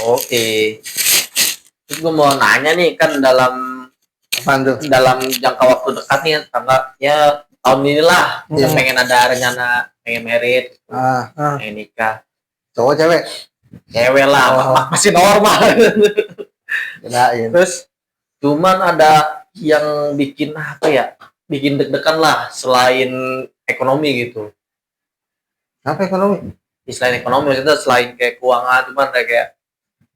Oke. Terus gue mau nanya nih, kan dalam jangka waktu dekat nih, tanggal ya tahun inilah, pengen ada rencana pengen merit, pengen nikah. Cowok cewek? Cewek lah, masih normal. Terus cuman ada yang bikin apa ya? Bikin deg-degan lah selain ekonomi gitu. Apa ekonomi? Selain ekonomi kita selain kayak keuangan, cuman kayak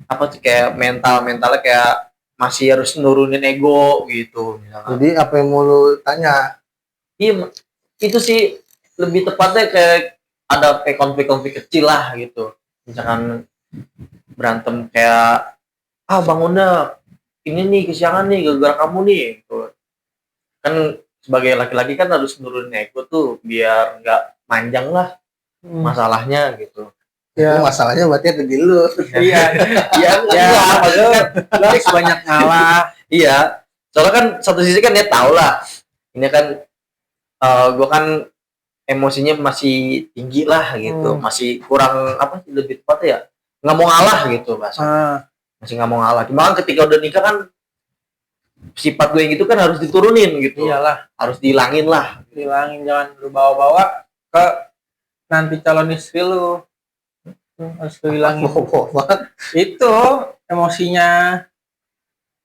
apa sih, kayak mentalnya kayak masih harus nurunin ego gitu misalkan. Jadi apa yang mau lu tanya? Iya, itu sih lebih tepatnya kayak ada kayak konflik-konflik kecil lah gitu. Misalkan berantem kayak bangunnya ini nih kesiangan nih gara-gara kamu nih gitu. Kan sebagai laki-laki kan harus nurunin ego tuh biar nggak manjang lah masalahnya gitu. Ya, masalahnya berarti ada di lu. Iya, maksudnya banyak ngalah. Iya, soalnya kan satu sisi kan dia tahu lah, ini kan gue kan emosinya masih tinggi lah gitu, masih kurang apa sih lebih tepatnya ya, nggak mau ngalah gitu bahasa. Masih nggak mau ngalah. Cuma kan ketika udah nikah kan sifat gue gitu kan harus diturunin gitu. Iyalah, harus dihilangin lah. Hilangin, jangan lu bawa-bawa ke nanti calon istri lu. Harus dihilangin. Itu emosinya.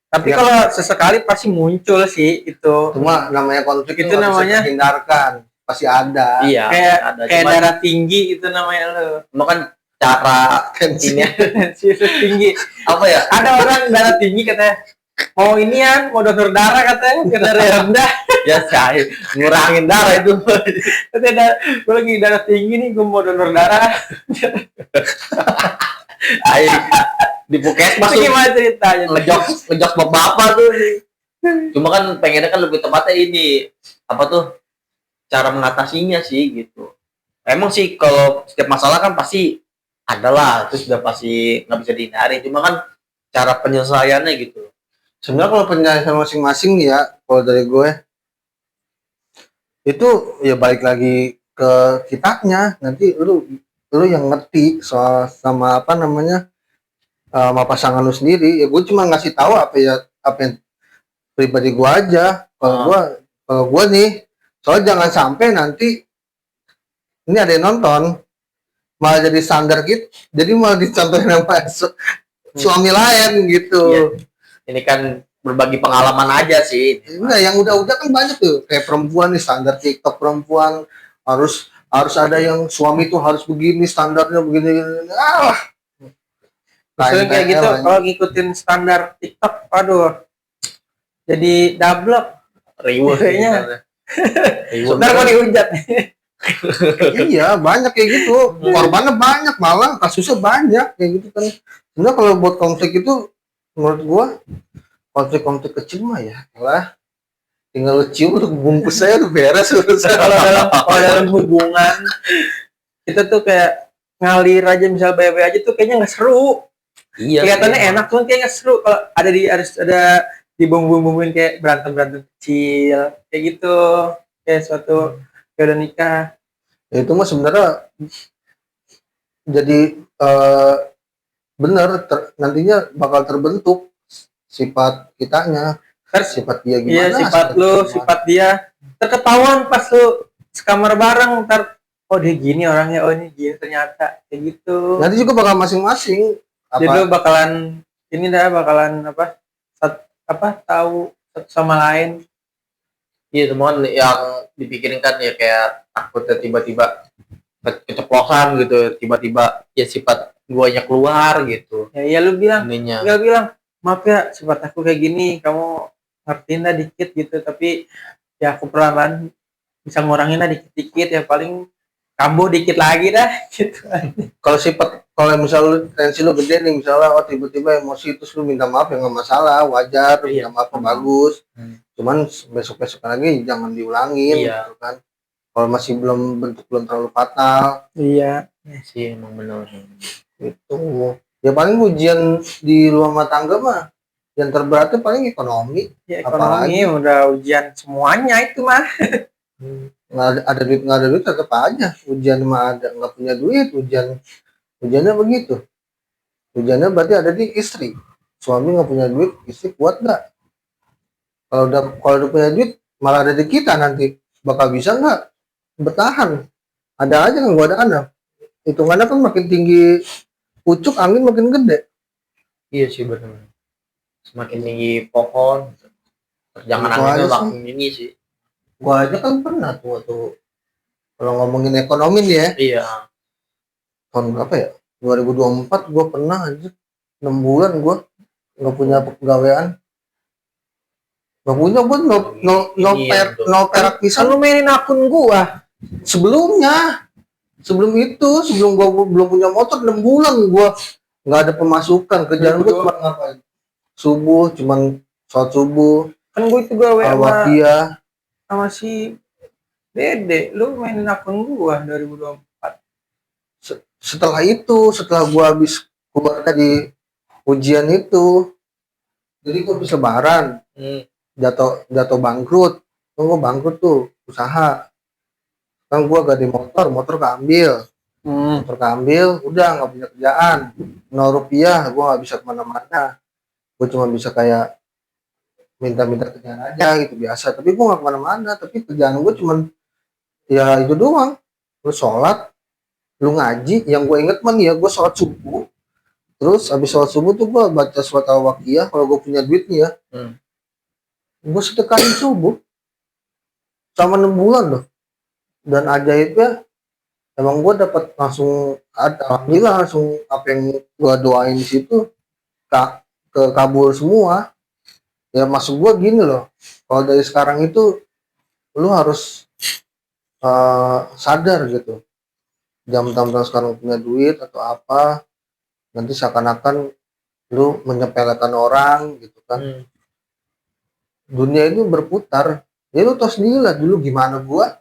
Tapi ya, kalau sesekali pasti muncul sih itu. Cuma namanya konflik itu namanya hindarkan, pasti ada. Iya, kayak darah tinggi itu namanya lo. Cuma kan cara tensinya tinggi. Apa ya? Ada orang darah tinggi katanya mau inian, mau donor darah katanya, biar darah rendah. Ya saya ngurangin darah itu. Katanya gue lagi darah tinggi nih, gue mau donor darah. Ayo di puskesmas tuh gimana ceritanya? ngejok bapak tuh. Cuma kan pengennya kan lebih tepatnya ini apa tuh cara mengatasinya sih gitu. Emang sih kalau setiap masalah kan pasti ada lah, terus udah pasti nggak bisa dihindari. Cuma kan cara penyelesaiannya gitu. Sebenarnya kalau penyelesaian masing-masing ya, kalau dari gue itu ya balik lagi ke kitanya. Nanti lu yang ngerti soal sama apa namanya sama pasangan lu sendiri. Ya gue cuma ngasih tahu apa yang pribadi gue aja. Kalau gue nih, soalnya jangan sampai nanti ini ada yang nonton malah jadi standar gitu, jadi malah dicontohin sama suami lain gitu. Ya, ini kan berbagi pengalaman aja sih. Enggak, yang udah kan banyak tuh kayak perempuan nih, standar TikTok perempuan harus ada yang suami tuh harus begini, standarnya begini. Misalnya kayak gitu, kalau ngikutin standar TikTok, aduh, jadi double ribut kayaknya. Ntar kok dihujat. Iya, banyak kayak gitu. Korbannya banyak, malah kasusnya banyak kayak gitu kan. Sebenarnya kalau buat konflik itu menurut gua konflik kecil mah ya lah, tinggal lu cium, lu bungkus saya udah beres. Kalau dalam hubungan kita tuh kayak ngalir aja, misal baik-baik aja tuh kayaknya nggak seru. Iya, kelihatannya enak tuh kayaknya nggak seru kalau harus ada dibumbu-bumbuin kayak berantem kecil kayak gitu, kayak suatu kayak udah nikah. Ya, itu mah sebenarnya jadi bener nantinya bakal terbentuk sifat kitanya, sifat dia gimana. Iya, sifat lu, sifat dia terketahuan pas lu sekamar bareng, ntar oh dia gini orangnya, oh ini gini ternyata kayak gitu. Nanti juga bakal masing-masing. Jadi lu bakalan tahu satu sama lain. Iya, teman yang dipikirin kan ya kayak takutnya tiba-tiba keceplosan gitu, tiba-tiba ya sifat guanya keluar gitu. Ya lu bilang, tinggal bilang, maaf ya sifat aku kayak gini, kamu ngertiin lah dikit gitu, tapi ya aku pelan-pelan bisa ngurangin lah dikit-dikit, ya paling kambuh dikit lagi dah gitu. Kalau misalnya tensi lu gede nih, misalnya tiba-tiba emosi terus lu minta maaf ya nggak masalah, wajar. Minta maaf bagus. Cuman besok lagi jangan diulangin gitu kan. Kalau masih belum terlalu fatal. Iya sih, emang benar itu. Ya paling ujian di rumah tangga mah yang terberatnya paling ekonomi. Ya, ekonomi apalagi udah ujian semuanya itu mah. Nggak ada duit tetap aja ujian mah ada, nggak punya duit ujiannya begitu. Ujiannya berarti ada di istri. Suami nggak punya duit, istri kuat nggak? Kalau udah punya duit, malah ada di kita nanti. Bakal bisa nggak bertahan? Ada aja kan gua ada. Hitungannya kan makin tinggi pucuk, angin makin gede. Iya sih benar. Semakin tinggi pohon, jangan Itu anginnya aja sih. makin tinggi sih. Gua aja kan pernah tuh waktu kalau ngomongin ekonomi nih ya, Iya. tahun berapa ya? 2024 gua pernah aja 6 bulan gua nggak punya pekerjaan. Nggak punya, gua Iya, betul. no perak Kan pisan. lu mainin akun gua. Sebelumnya, sebelum gua belum punya motor 6 bulan gua nggak ada pemasukan. Kerjaan gua cuma ngapain? Subuh, cuman sholat subuh, Kan gua itu gawe al-waqiah. sama si Dede. Lu mainin akun gua 2024. Setelah gua habis keluar di ujian itu, jadi gua habis lebaran, Hmm. jatuh bangkrut. Gua bangkrut tuh usaha. Kan gua gak di motor keambil. Motor keambil, udah nggak punya kerjaan. 0 rupiah, gua nggak bisa kemana-mana. Gua cuma bisa kayak minta-minta kerjaan aja gitu biasa. Tapi gua nggak kemana-mana. Tapi kerjaan gua cuman ya itu doang. Lu sholat, lu ngaji. Yang gue inget mah nih ya, gue sholat subuh. Terus habis sholat subuh tuh gue baca surat al-waqiah. Kalau gue punya duit nih ya, gue sedekahin subuh sama 6 bulan loh. Dan ajaibnya emang gue dapat langsung, alhamdulillah langsung apa yang gue doain di situ ke kabul semua. Ya maksud gue gini loh, kalau dari sekarang itu lu harus sadar gitu. Jam tampil sekarang punya duit atau apa, nanti seakan-akan lu menyepelekan orang gitu kan. Dunia itu berputar. Ya lu tau sendiri lah dulu gimana gua,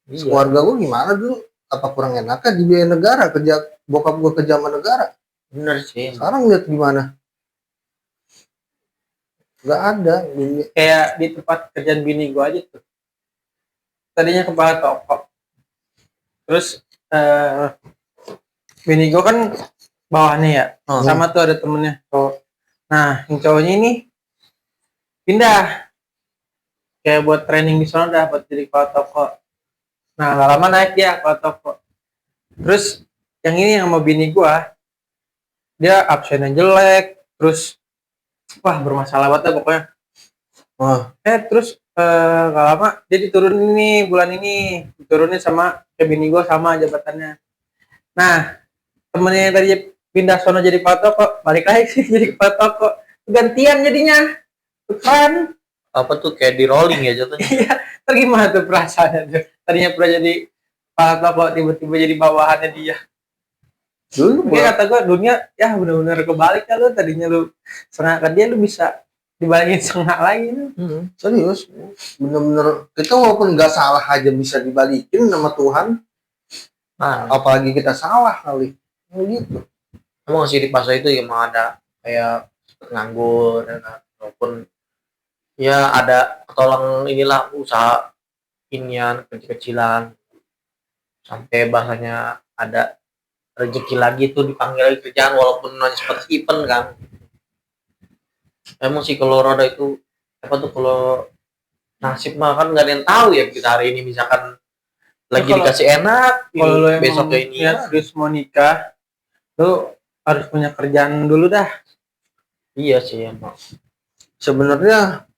keluarga gua gimana dulu, apa kurang enaknya di biaya negara, kerja bokap gua kerja sama negara. Bener sih. Sekarang lihat gimana, nggak ada. Kayak di tempat kerjaan bini gua aja tuh. Tadinya kepala toko. Terus bini gua kan bawahannya ya. Sama tuh ada temennya cowok. Nah, yang cowoknya ini pindah kayak buat training di sana dah, buat jadi kepala toko. Nah, gak lama naik dia kepala toko. Terus yang ini yang mau bini gua, dia absennya jelek, terus wah bermasalah banget dah pokoknya. Terus gak lama dia diturunin nih bulan ini, diturunin sama kayak bini gua sama jabatannya. Nah, temennya yang tadi pindah sono jadi kepala toko, balik lagi sih jadi kepala toko, gantian jadinya. Kan Apa tuh kayak di rolling ya jatuhnya. iya, terus gimana tuh perasaannya tuh? Tadinya pernah jadi kepala toko, tiba-tiba jadi bawahannya dia. Dulu Mungkin kata gue dunia ya benar-benar kebalik ya, lu tadinya lu setengah ke dia, lu bisa dibalikin setengah lagi lu. serius, bener-bener kita walaupun nggak salah aja bisa dibalikin sama Tuhan. Nah, Apalagi kita salah kali, gitu. emang sih di pasar itu emang ada kayak nganggur ya kan? Walaupun ya ada ketolong inilah usaha inian kecil-kecilan sampai bahasanya ada rezeki lagi tuh dipanggil lagi kerjaan walaupun hanya seperti event kan. Emang sih kalau roda itu apa tuh, kalau nasib mah kan nggak ada yang tahu ya. Kita hari ini misalkan lagi Kalau- dikasih enak, Kalau lu besok emang kayak ini. niat serius mau nikah, lu harus punya kerjaan dulu dah. Iya sih emang. Sebenarnya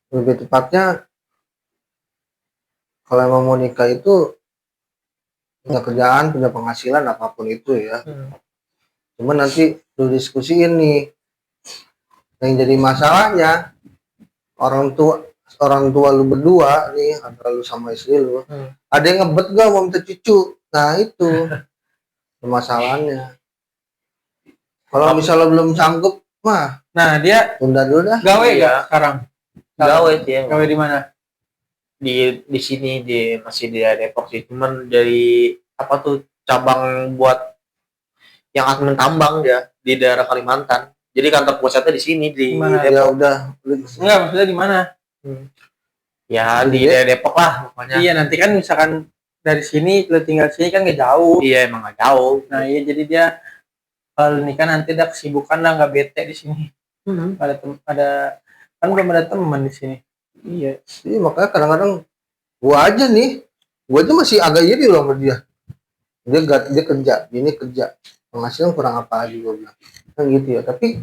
lebih tepatnya kalau emang mau nikah itu punya kerjaan, punya penghasilan apapun itu ya. Cuman nanti lu diskusiin nih, yang jadi masalahnya orang tua lu berdua nih, antara lu sama istri lu, ada yang ngebet gak mau minta cucu. Nah itu permasalahannya. Kalau misalnya belum sanggup mah, Nah, dia tunda dulu dah. gawe Iya. gak sekarang? Gawe sih emang. Gawe di mana? Di sini masih di Depok sih, cuman dari apa tuh cabang buat yang admin tambang dia di daerah Kalimantan. Jadi kantor pusatnya di sini di Gimana? Ya Depok. udah. Enggak, maksudnya di mana? Ya di daerah Depok lah pokoknya. Iya, nanti kan misalkan dari sini lu tinggal sini kan nggak jauh. Iya emang gak jauh. Nah iya, jadi dia kalau nikah nanti ada kesibukan lah, nggak bete di sini. Ada kan belum ada teman di sini. Iya. Iya, makanya kadang-kadang gua aja masih agak iri loh sama dia. Dia kerja, ini kerja, penghasilan kurang apa lagi gua bilang. Kan gitu ya. Tapi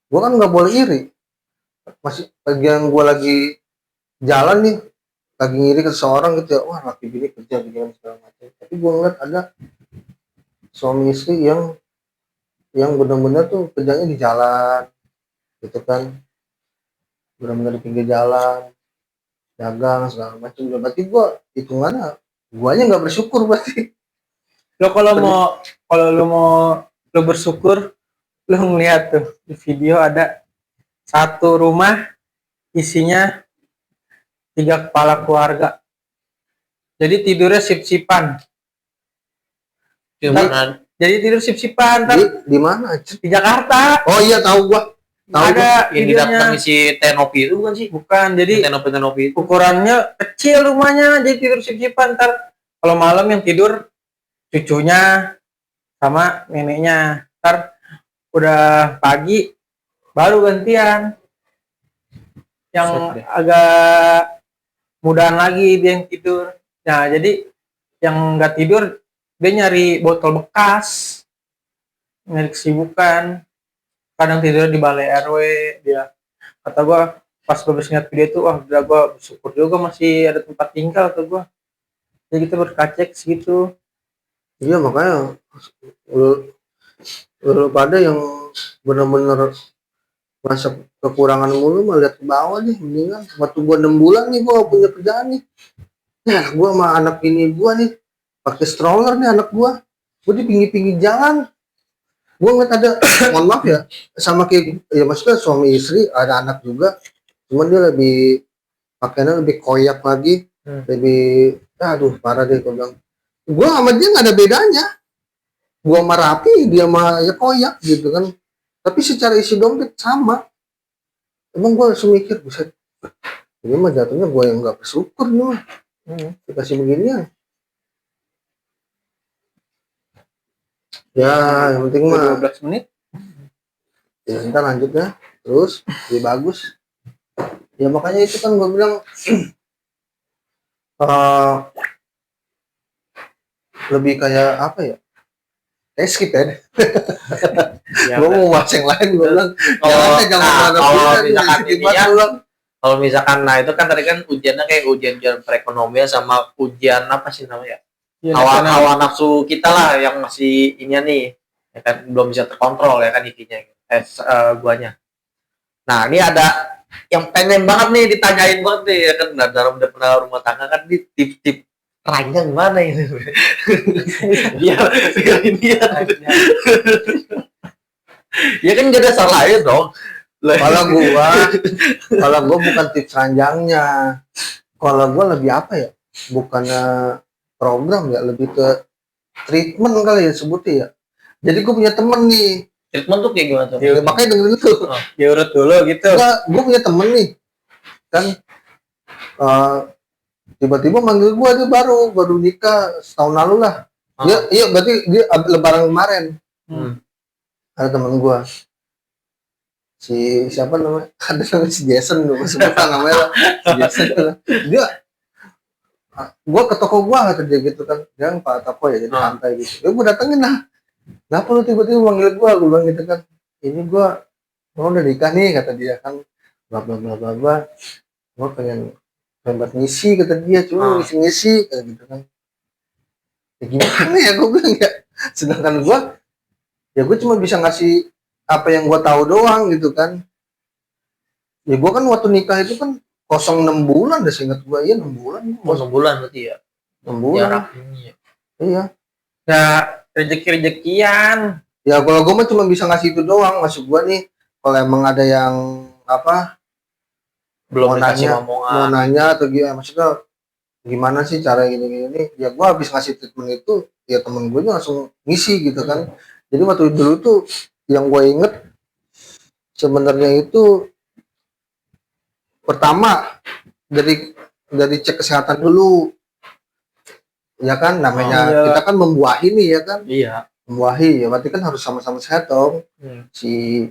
gua kan nggak boleh iri. Masih bagian gua lagi jalan nih, lagi ngiri ke seseorang gitu ya, wah laki bini kerja begini segala macam. Tapi gua ngeliat ada suami istri yang benar-benar tuh kerjanya di jalan, gitu kan, benar-benar di pinggir jalan, dagang segala macam. Berarti gua hitungannya guanya nggak bersyukur berarti. Lo kalau lu mau lu bersyukur, lu ngeliat tuh di video ada satu rumah isinya 3 kepala keluarga. Jadi tidurnya sip-sipan. Gimana? Jadi tidur sip-sipan Di mana? di Jakarta. Oh iya, tahu gua. Tahu Ada Yang videonya. didatangi si Tenopi itu bukan sih? Bukan, jadi Tenopi itu. ukurannya kecil rumahnya, jadi tidur sip-sipan. Ntar kalau malam yang tidur cucunya sama neneknya. Ntar udah pagi baru gantian. Yang Set deh. agak mudahan lagi dia yang tidur. Nah, jadi yang nggak tidur dia nyari botol bekas, nyari kesibukan. Kadang tidur di balai RW. Dia kata gua pas gua ngeliat video itu, wah udah gua bersyukur juga masih ada tempat tinggal tuh gua. Jadi kita berkacek segitu. Iya, makanya lu pada yang benar-benar masa kekurangan mulu mah lihat ke bawah nih. Mendingan waktu gua 6 bulan nih gua gak punya kerjaan nih. Ya gua sama anak ini gua nih pakai stroller nih, anak gua di pinggir-pinggir jalan. Gua ngeliat ada mohon maaf ya, sama kayak ya maksudnya suami istri, ada anak juga, cuman dia lebih pakaiannya lebih koyak lagi, lebih aduh parah deh. Gua bilang gua sama dia nggak ada bedanya, gua sama rapi, dia sama ya koyak gitu kan, tapi secara isi dompet sama. Emang gua langsung mikir, buset, ini mah jatuhnya gua yang nggak bersyukur nih mah, dikasih beginian. Ya yang penting mah 12 menit. ya ntar lanjut ya, terus lebih bagus ya. Makanya itu kan gue bilang lebih kayak apa ya, skip ya. Ya, Gue mau bahas yang lain, gue bilang kalau misalkan nah itu kan tadi kan ujiannya kayak ujian perekonomian sama ujian apa sih namanya? Ya, Hawa nafsu kita lah yang masih ini nih, ya kan belum bisa terkontrol ya kan intinya. Guanya. Nah ini ada yang pengen banget nih ditanyain banget nih ya kan, dalam pernah rumah tangga kan di tip-tip ranjang mana ini? Biar ini ya. Ya kan gak ada salahnya dong. Kalau gua bukan tips ranjangnya, kalau gua lebih apa ya, bukannya program ya, lebih ke treatment kali ya sebutnya ya. Jadi gue punya temen nih, Treatment tuh kayak gimana tuh? ya, makanya dengerin tuh. diurut dulu gitu. Enggak, gue punya temen nih kan, tiba-tiba manggil gue, dia baru nikah setahun lalu lah. Iya berarti dia lebaran kemarin. Ada temen gue, si siapa namanya, ada namanya si Jason, gue sebutkan namanya lah, si Jason. Dia gue ke toko gue kata dia gitu kan, dia Pak Toko ya, jadi santai gitu. Ya gue datengin lah, kenapa lu tiba-tiba manggil gue bilang gitu kan, ini gue udah nikah nih kata dia kan, bla bla bla bla bla, gue pengen buat ngisi kata dia, cuma ngisi kayak gitu kan. Ya gimana ya gue bilang ya, sedangkan gue cuma bisa ngasih apa yang gue tahu doang gitu kan. Ya gue kan waktu nikah itu kan kosong 6 bulan deh seingat gue, iya 6 bulan. 6 bulan berarti ya. 6 bulan. Jarak ini ya. Iya. Ya rezeki-rezekian. Ya kalau gue mah cuma bisa ngasih itu doang. Maksud gue nih, kalau emang ada yang apa, Belum mau nanya atau gimana, maksudnya gimana sih cara gini, ya gue habis ngasih treatment itu, ya temen gue langsung ngisi gitu kan. Jadi waktu dulu tuh yang gue inget sebenarnya itu pertama dari cek kesehatan dulu. ya kan namanya Iya. kita kan membuahi nih ya kan, Iya. membuahi ya berarti kan harus sama-sama sehat dong. Hmm. Si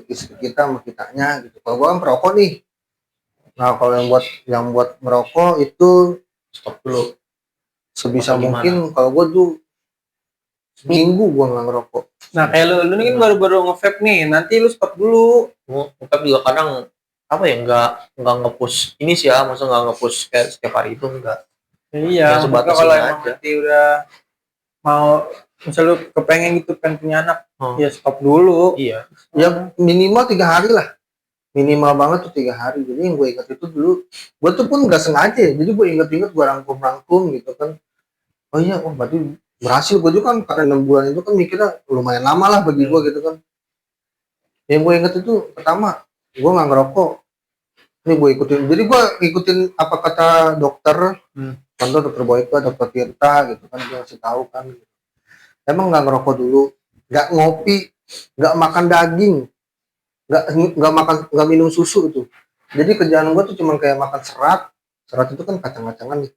istri kita sama kitanya gitu. Kalau gua kan perokok nih. Nah, kalau yang buat merokok itu Stop dulu. sebisa Atau gimana? mungkin kalau gua tuh seminggu gua nggak ngerokok. Nah kayak lu ini kan baru-baru nge-vape nih, nanti lu stop dulu. Tapi juga kadang apa ya nggak nge-push ini sih ya, maksudnya nggak nge-push kayak setiap hari itu enggak. Iya, Ya, sebatas maka kalau ini emang aja. nanti udah mau misal lu kepengen gitu kan punya anak, Oh. ya stop dulu. Iya. Ya minimal 3 hari lah. Minimal banget tuh 3 hari. Jadi yang gue ingat itu dulu, gue tuh pun nggak sengaja. Jadi gue inget-inget gue rangkum gitu kan. Oh iya, oh berarti berhasil. Gue juga kan karena 6 bulan itu kan mikirnya lumayan lama lah bagi gue gitu kan. Yang gue inget itu pertama, gue nggak ngerokok. Ini gue ikutin. Jadi gue ikutin apa kata dokter. Contoh dokter Boyke, dokter Tirta gitu kan. Dia ngasih tahu kan. Emang nggak ngerokok dulu, nggak ngopi, nggak makan daging, nggak minum susu tuh. Jadi kerjaan gue tuh cuma kayak makan serat itu kan kacang-kacangan nih.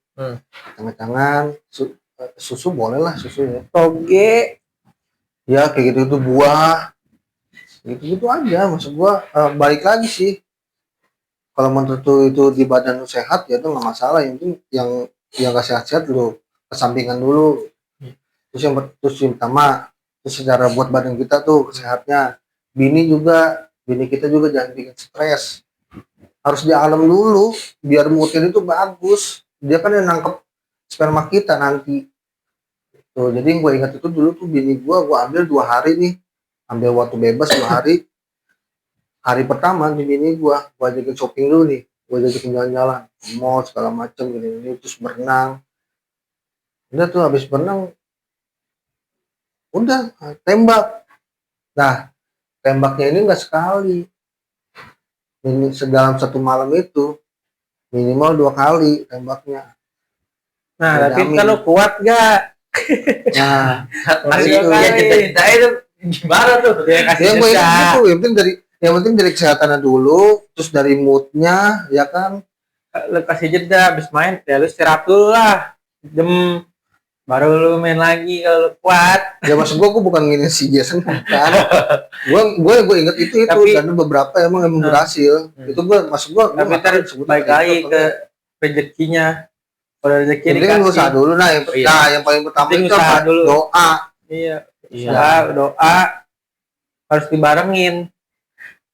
Kacang-kacangan, susu boleh lah susu ya. Toge, Ya kayak gitu tuh buah, gitu aja. Maksud gue balik lagi sih. Kalau menurut tuh itu di badan lu sehat ya itu nggak masalah. Yang penting yang gak sehat-sehat lu kesampingan dulu. Terus yang pertama, terus secara buat badan kita tuh sehatnya. Bini kita juga jangan bikin stres. Harus di alam dulu biar moodnya itu bagus. Dia kan yang nangkep sperma kita nanti. Tuh, jadi gue ingat itu dulu tuh bini gue ambil 2 hari nih, ambil waktu bebas 2 hari. Hari pertama di bini gue ajakin shopping dulu nih, gue ajakin jalan-jalan, mall segala macam gini, terus berenang. Udah tuh habis berenang, udah tembak. Nah, tembaknya ini nggak sekali. Ini dalam satu malam itu minimal 2 kali tembaknya. nah Udah tapi jamin. kalau kuat gak? Nah, Masih itu. ya cerita itu gimana tuh? Ya kasih yang gue jeda. ingat gitu, yang penting dari kesehatannya dulu, terus dari moodnya, ya kan. Lu kasih jeda, habis main, ya lu istirahat dulu lah. Jam baru lu main lagi kalau lu kuat. Ya maksud gue bukan ngini si Jason kan. gue inget itu Tapi- dan beberapa emang berhasil. Itu gue maksud gue Tapi ntar balik lagi ke rezekinya. Kalau rezeki ini kan usaha dikasih, dulu. Nah yang paling pertama Penting itu usaha apa? dulu. Doa. iya, Iya. doa harus dibarengin.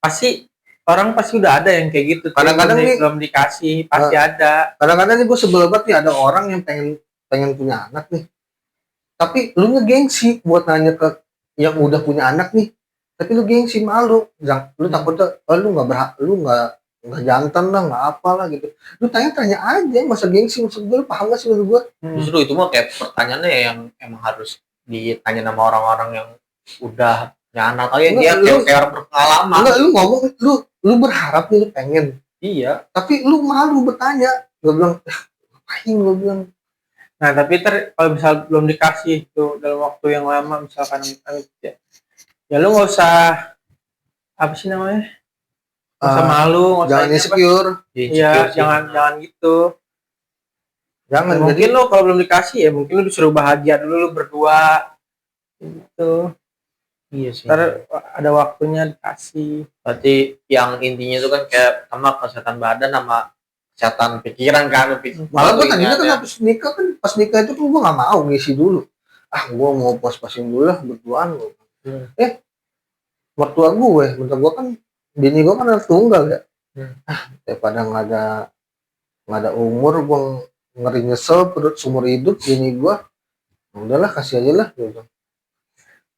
Pasti orang pasti udah ada yang kayak gitu. Kadang-kadang nih- belum dikasih, pasti ada. Kadang-kadang nih gue sebel banget nih ada orang yang pengen punya anak nih, tapi lu ngegengsi buat nanya ke yang udah punya anak nih, tapi lu gengsi malu, lu takutnya lu nggak jantan lah, nggak apalah gitu. Lu tanya aja, masa gengsi, maksud gue lu paham gak sih maksud gue? Justru itu mah kayak pertanyaannya yang emang harus ditanya sama orang-orang yang udah punya anak aja, dia kayak orang berpengalaman. Enggak, lu ngomong, lu berharap nih, lu pengen, Iya. tapi lu malu bertanya. Gue bilang ngapain, gue bilang. Nah, tapi kalau misal belum dikasih tuh dalam waktu yang lama, misalkan ya lu nggak usah apa sih namanya? Nggak usah malu, nggak usah Jangan ini apa. insecure, Iya, jangan gitu. jangan. Ya, mungkin lo kalau belum dikasih ya mungkin lo disuruh bahagia dulu lo berdua gitu. Iya sih. Ntar ada waktunya dikasih. Berarti yang intinya itu kan kayak sama kesehatan badan sama kesehatan pikiran kan. Malah gue tadinya kan pas nikah itu gue nggak mau ngisi dulu. Gue mau pas-pasin dulu lah berduaan. Mertua gue kan bini gue kan anak tunggal ya. Daripada nggak ada umur gue ngeri nyesel perut seumur hidup bini gue. Udahlah kasih aja lah gitu.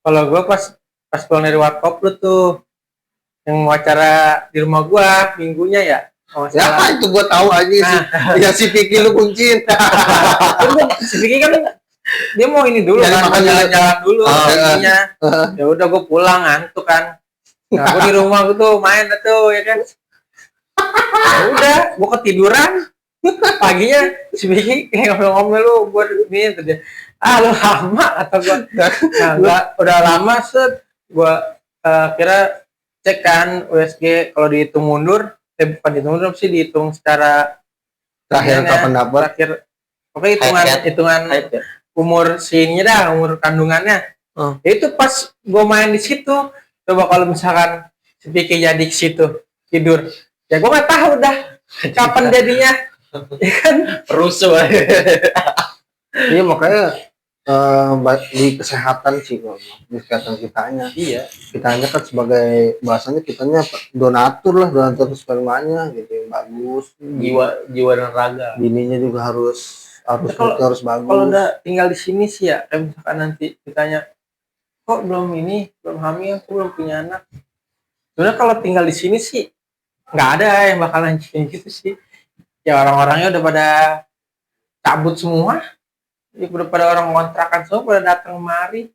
Kalau gue pas pulang dari warkop lu tuh yang wawancara di rumah gue minggunya ya. Ya itu gue tahu aja sih. Ya si Piki lu kunciin. Si Vicky kan dia mau ini dulu Jadi kan, makan jalan-jalan dulu intinya. Ya udah gue pulang ngantuk kan. Nah, gue di rumah gue tuh main tuh ya kan. Ya udah, gue ketiduran. Paginya si Vicky kayak ngomel-ngomel lu, gue ini dia. Lu lama kata gue. Nah, udah lama gue kira cek kan USG kalau dihitung mundur, bukan dihitung mundur sih dihitung secara Terakhir kapan dapat? terakhir Pokoknya hitungan Haid ya? umur sininya dah, umur kandungannya. Oh. Ya itu pas gue main di situ, coba kalau misalkan si Vicky jadi di situ tidur, ya gue nggak tahu dah kapan jadinya, ya kan? Rusuh. Iya makanya di kesehatan sih kalau di kesehatan kitanya. Iya. Kitanya kan sebagai bahasanya kitanya donatur spermanya gitu yang bagus. Jiwa dan raga. Bininya juga harus harus bagus. Kalau udah tinggal di sini sih ya, kayak misalkan nanti ditanya, kok belum hamil, aku belum punya anak. Sebenarnya kalau tinggal di sini sih nggak ada yang bakalan gitu sih. Ya orang-orangnya udah pada cabut semua, ya udah pada orang kontrakan semua pada datang kemari.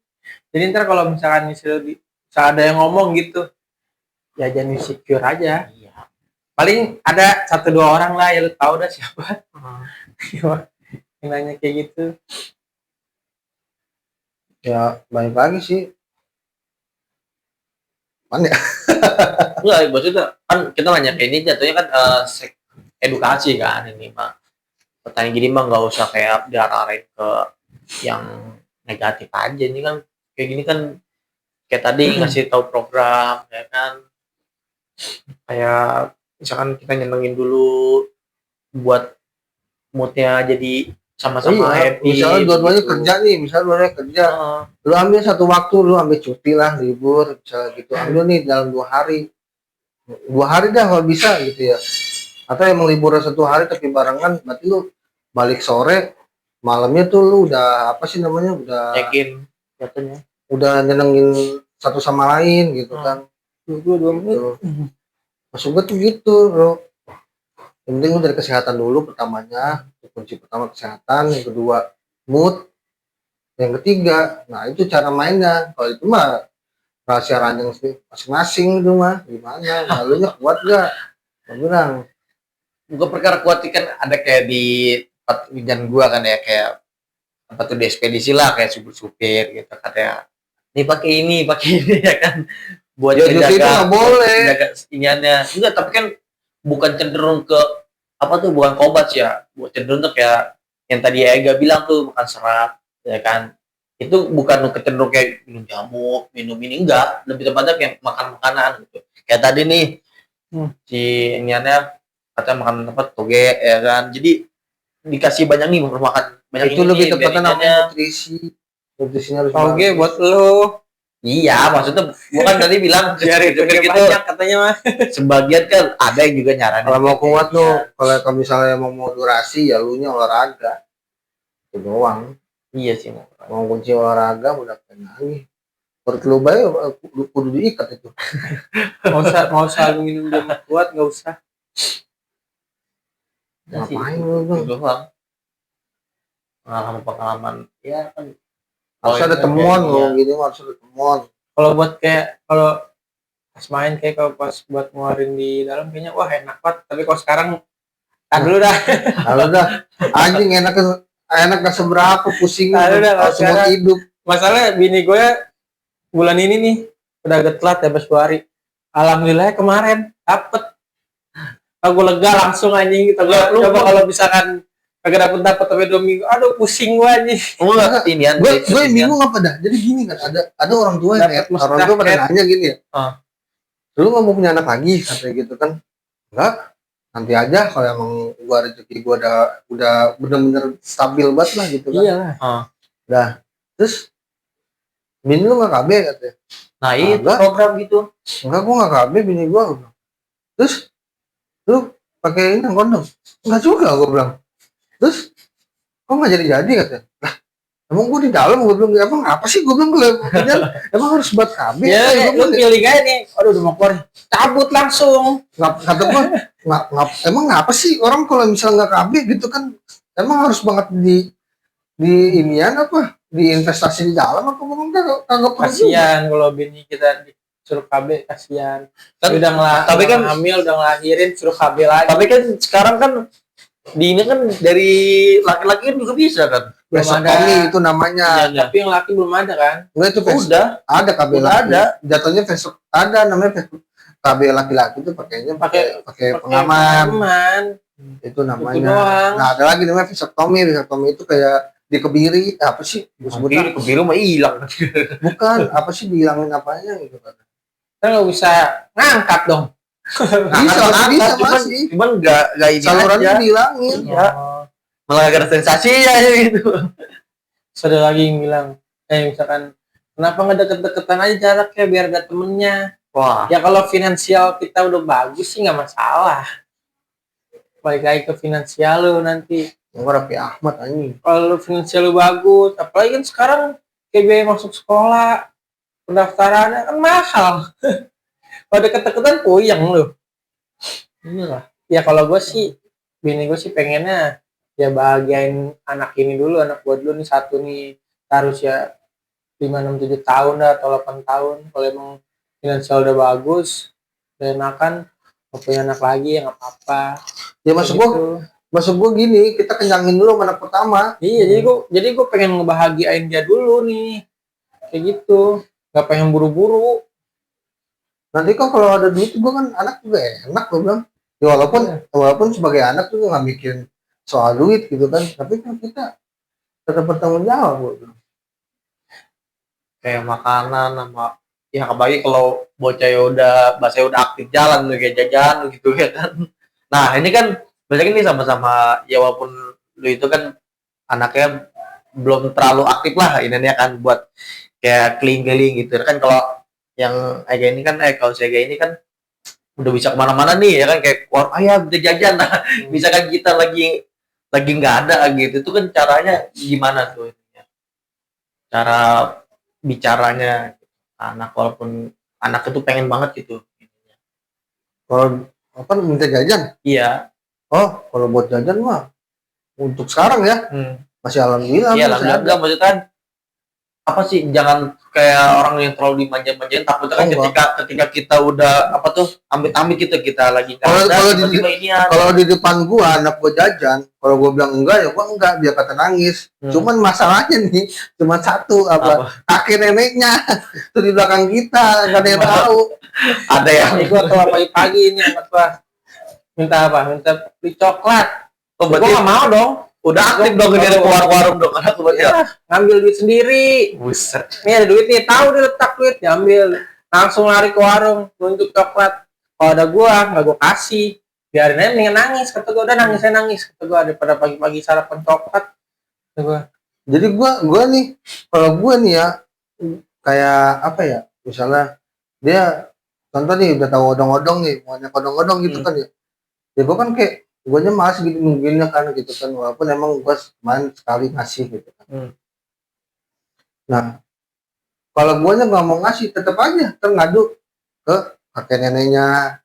Jadi ntar kalau misalkan ada yang ngomong gitu, ya jangan insecure aja. Iya. Paling ada 1-2 orang lah yang lu tahu dah siapa. Yang nanya kayak gitu. Ya balik lagi sih. Mana ya? Enggak, maksudnya kan kita nanya kayak ini jatuhnya kan edukasi kan ini mah. Pertanyaan gini mah nggak usah kayak diarahin ke yang negatif aja. Ini kan kayak gini kan kayak tadi ngasih tahu program ya kan. Kayak misalkan kita nyenengin dulu buat moodnya jadi sama-sama happy. Misalnya dua-duanya gitu. kerja nih, lu ambil satu waktu, lu ambil cuti lah, libur, misalnya gitu, ambil nih dalam 2 hari dah kalau bisa gitu ya, atau emang liburan 1 hari tapi barengan, berarti lu balik sore, malamnya tuh lu udah apa sih namanya, udah Yakin katanya. udah nyenengin satu sama lain gitu kan. 2 menit. Gitu. Maksud gue tuh gitu bro, yang penting lu dari kesehatan dulu pertamanya, kunci pertama kesehatan, yang kedua mood, yang ketiga nah itu cara mainnya. Kalau itu mah rahasia ranjang masing-masing itu mah gimana, lalunya kuat gak? Gue bilang Bukan perkara kuat kan ada kayak di tempat hujan gua kan ya, kayak apa tuh di ekspedisi lah kayak supir gitu katanya. Nih pakai ini ya kan buat ya justru itu nggak boleh. jaga iniannya. Enggak, tapi kan bukan cenderung ke apa tuh, bukan ke obat sih ya. Buat cenderung tuh kayak yang tadi Ega bilang tuh makan serat ya kan. Itu bukan kecenderung kayak minum jamu, minum ini, enggak, lebih tepatnya kayak makan makanan gitu. Kayak tadi nih si iniannya katanya makan apa toge ya kan. Jadi dikasih banyak nih makan banyak Itu ini lebih nih, tepatnya biar namanya iniannya. nutrisinya harus Oke, bagus. buat lo. Iya, maksudnya bukan tadi bilang Biar gitu banyak katanya mah. sebagian kan ada yang juga nyaranin Kalau mau kayak kuat gitu. tuh, kalau misalnya mau durasi ya lu nya olahraga itu doang. Iya sih, mau. Mau kunci olahraga udah lagi perut lu baik kudu diikat itu. Mau usah minum jamu kuat, nggak usah. Udah sih, Ngapain lu bang? itu doang. Pengalaman ya kan. Harus ada itu temuan kayak lo iya. gini, harus ada temuan. Kalau buat kalau pas main kayak kalau pas buat ngeluarin di dalam kayaknya wah enak banget. Tapi kalau sekarang dulu dah. Kalau udah anjing enak gak seberapa, pusing Kalau semua sekarang hidup. masalah bini gue bulan ini nih udah getlat ya 2 hari. Alhamdulillah kemarin dapet. Aku lega langsung anjing gitu. Coba kalau misalkan kagak dapet tapi 2 minggu, aduh pusing gue anjing. Enggak, inian Gue bingung apa dah. Jadi gini kan, ada orang tua yang kayak orang tua pada nanya gini ya. Lu nggak mau punya anak lagi katanya gitu kan? Enggak, nanti aja kalau emang gua rezeki gua udah bener-bener stabil banget lah gitu kan. Iya. Dah. Terus bini lu nggak KB katanya. Nah, itu Enggak. program gitu. Enggak, gua nggak KB, bini gua. Terus lu pakai ini kondom? Enggak juga, gua bilang. Terus kok nggak jadi katanya? Lah, emang gua di dalam, gua bilang emang apa sih, gua bilang emang harus buat KB? Ya, lu pilih aja nih. Aduh, udah mau keluar. Cabut langsung. Kata gua, emang ngapa sih orang kalau misalnya nggak KB gitu kan, emang harus banget di inian apa? Di investasi di dalam apa ngomong kagak perlu juga. Kasihan kalau bini kita disuruh KB, kasihan. Kan, Udah tapi kan hamil, udah ngelahirin, suruh KB lagi. tapi kan sekarang kan di ini kan dari laki-laki kan juga bisa kan. Vasektomi itu namanya. Iya. Tapi yang laki belum ada kan? Enggak itu Udah ada KB udah laki. ada. Jatuhnya ada namanya KB laki-laki itu pakainya pakai pengaman. Pengaman. Itu namanya. Itu doang. Nah, ada lagi namanya vasektomi. Vasektomi itu kayak dikebiri, apa sih? Disebutnya Kebiru mah hilang. bukan, apa sih bilangin apanya gitu kan. Kan nggak bisa ngangkat dong. Bisa masih. Cuman nggak ini Salurannya aja. dihilangin. Iya. Oh, Malah gak ada sensasinya gitu. terus ada lagi yang bilang, misalkan kenapa nggak deket-deketan aja jaraknya biar ada temennya. Wah, Ya kalau finansial kita udah bagus sih nggak masalah. Balik lagi ke finansial lu nanti. Yang Raffi Ahmad anjing. Kalau lu finansial lu bagus, apalagi kan sekarang kayak biaya masuk sekolah, pendaftarannya kan mahal. Kalau deket-deketan puyeng lu. inilah. Ya kalau gue sih, bini gue sih pengennya ya bahagiain anak ini dulu, anak gue dulu nih satu nih harus ya 5, 6, 7 tahun dah atau 8 tahun. Kalau emang finansial udah bagus, udah enakan, mau punya anak lagi ya nggak apa-apa. Ya maksud Kayak gua, maksud gua gini, kita kenyangin dulu sama anak pertama. Iya, jadi gue pengen ngebahagiain dia dulu nih. Kayak gitu. Gak pengen buru-buru. Nanti kok kalau ada duit gua kan anak juga enak gua bilang. Ya walaupun sebagai anak tuh nggak mikirin soal duit gitu kan, tapi kan kita tetap bertanggung jawab gua bilang. Kayak makanan sama ya apalagi kalau bocah ya udah bahasa udah aktif jalan lu kayak jajan gitu ya kan. Nah, ini kan berarti ini sama-sama ya walaupun lu itu kan anaknya belum terlalu aktif lah ini kan buat kayak keliling-keliling gitu kan. Kalau yang Ega ini kan kalau si Ega ini kan udah bisa kemana-mana nih ya kan, kayak warung ayam udah jajan. Nah, misalkan kita lagi nggak ada gitu, itu kan caranya gimana tuh, cara bicaranya anak walaupun anak itu pengen banget gitu. Kalau apa minta jajan? Iya. Oh, kalau buat jajan mah untuk sekarang ya masih alhamdulillah. Iya, masih alhamdulillah. ada. Maksudnya kan apa sih, jangan kayak orang yang terlalu dimanja-manjain, takutnya kan ketika kita udah apa tuh amit-amit kita lagi kalau di depan gua anak gua jajan, kalau gua bilang enggak ya gua enggak, biar kata nangis. Cuman masalahnya nih cuma satu, apa? Kakek neneknya tuh di belakang kita, nggak ada yang tahu. Ada yang Gua kalau pagi-pagi ini anak gua minta apa? Minta beli coklat. oh, Gua berarti nggak mau dong. udah aktif dong ke warung dong anak berarti. Ya, ngambil duit sendiri. Buset. Nih ada duit nih, tahu dia letak duit, diambil. Langsung lari ke warung, nunjuk coklat. Kalau ada gua, nggak gua kasih. Biarin aja mendingan nangis. Kata gua, udah nangis aja nangis. Kata gua, daripada pagi-pagi sarapan coklat. Kata gua. Jadi gua nih, kalau gua nih ya kayak apa ya? Misalnya dia contoh nih udah tahu odong-odong nih, maunya odong-odong gitu kan ya. Ya gua kan kayak guanya masih gitu nungguinnya kan gitu kan, walaupun emang gua kemarin sekali ngasih gitu kan. Nah, kalau guanya nggak mau ngasih, tetap aja ngadu ke kakek neneknya.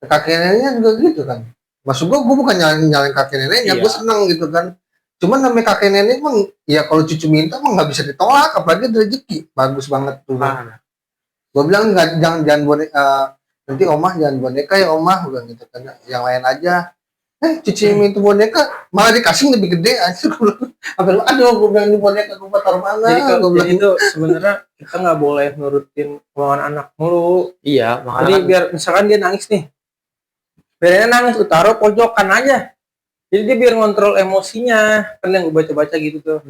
Kakek neneknya juga gitu kan. Maksud gua bukan nyalain kakek neneknya, Iya. gua seneng gitu kan. Cuman namanya kakek nenek emang, ya kalau cucu minta emang nggak bisa ditolak, apalagi rezeki. Bagus banget tuh. Gua bilang jangan boneka, nanti omah jangan boneka ya omah, gua gitu kan. Yang lain aja. Cuci minta boneka malah dikasih lebih gede aja. Aduh, gue bilang ini boneka gue taruh mana? Jadi itu sebenarnya kita nggak boleh nurutin kemauan anak mulu. Iya, Jadi makanya biar misalkan dia nangis nih, biar dia nangis lu taruh pojokan aja. Jadi dia biar ngontrol emosinya. Kan yang gue baca-baca gitu tuh.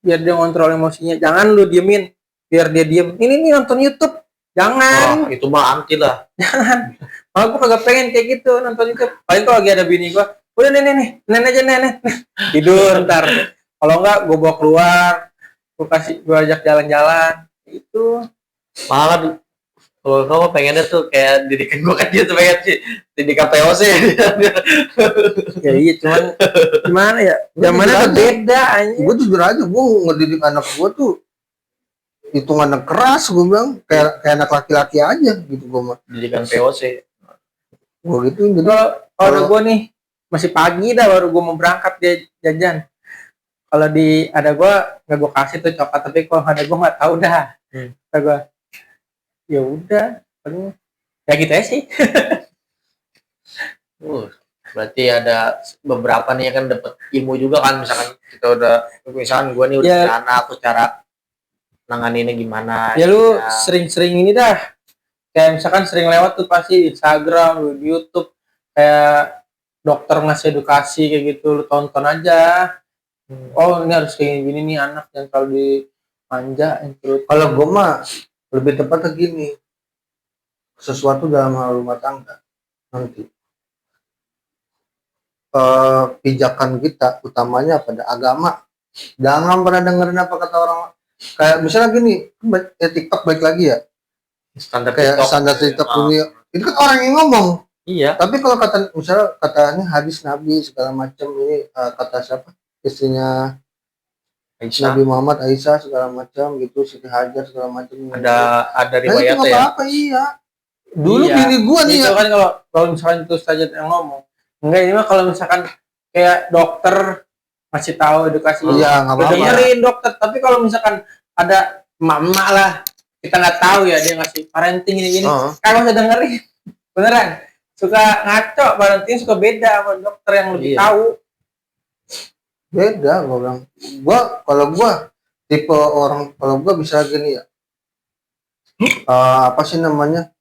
Biar dia ngontrol emosinya. Jangan lu diemin. Biar dia diem. Ini nih nonton YouTube. Jangan. itu mah anti lah. Jangan. Malah gue kagak pengen kayak gitu nonton YouTube. Paling kalau lagi ada bini gue, udah nenek aja nenek. Tidur ntar. Kalau enggak gue bawa keluar, gue ajak jalan-jalan. Itu Malah kalau kamu pengennya tuh kayak didikan gue kan dia tuh pengen sih didikan POC. ya iya cuman gimana ya? Zamannya tuh beda anjing. Gue jujur aja, gue ngedidik anak gue tuh hitungan keras, gue bilang kayak anak laki-laki aja gitu gue mah. Didikan POC. Gue gitu. Jadi kalau gue nih masih pagi dah baru gue mau berangkat dia jajan. Kalau ada gue nggak gue kasih tuh coklat, tapi kalau ada gue nggak tahu dah. Kata gue ya udah paling ya gitu aja sih. Berarti ada beberapa nih kan dapat ilmu juga kan, misalkan kita udah misalkan gue nih udah punya anak, aku cara nanganinnya gimana. Ya lu sering-sering ini dah. Kayak misalkan sering lewat tuh pasti di Instagram, di YouTube kayak dokter ngasih edukasi kayak gitu, lu tonton aja. Oh ini harus kayak gini nih anak, yang kalau dimanjain terus. Kalau gue mah lebih tepatnya gini, sesuatu dalam hal rumah tangga nanti pijakan kita utamanya pada agama. Jangan pernah dengerin apa kata orang. Kayak misalnya gini, TikTok baik lagi ya. Standar Kayak TikTok. standar TikTok Ah, dunia. Itu kan orang yang ngomong. iya. Tapi kalau kata misalnya katanya hadis Nabi segala macam ini kata siapa? Istrinya Aisyah. Nabi Muhammad, Aisyah segala macam gitu, Siti Hajar segala macam. Ada Nah, itu riwayatnya nggak ya. apa-apa, iya. Dulu Iya. bini gua nih Itu ya. kan kalau misalkan itu saja yang ngomong. Enggak, ini mah kalau misalkan kayak dokter masih tahu edukasi, Iya, nggak lu apa-apa. dengerin dokter. Tapi kalau misalkan ada mama lah, kita nggak tahu ya dia ngasih parenting ini, Heeh. kagak usah dengerin. Beneran. Suka ngaco, parenting suka beda sama dokter yang lebih Iya. tahu. Beda gua bilang. Kalau gua tipe orang, kalau gua bisa gini ya. Apa sih namanya?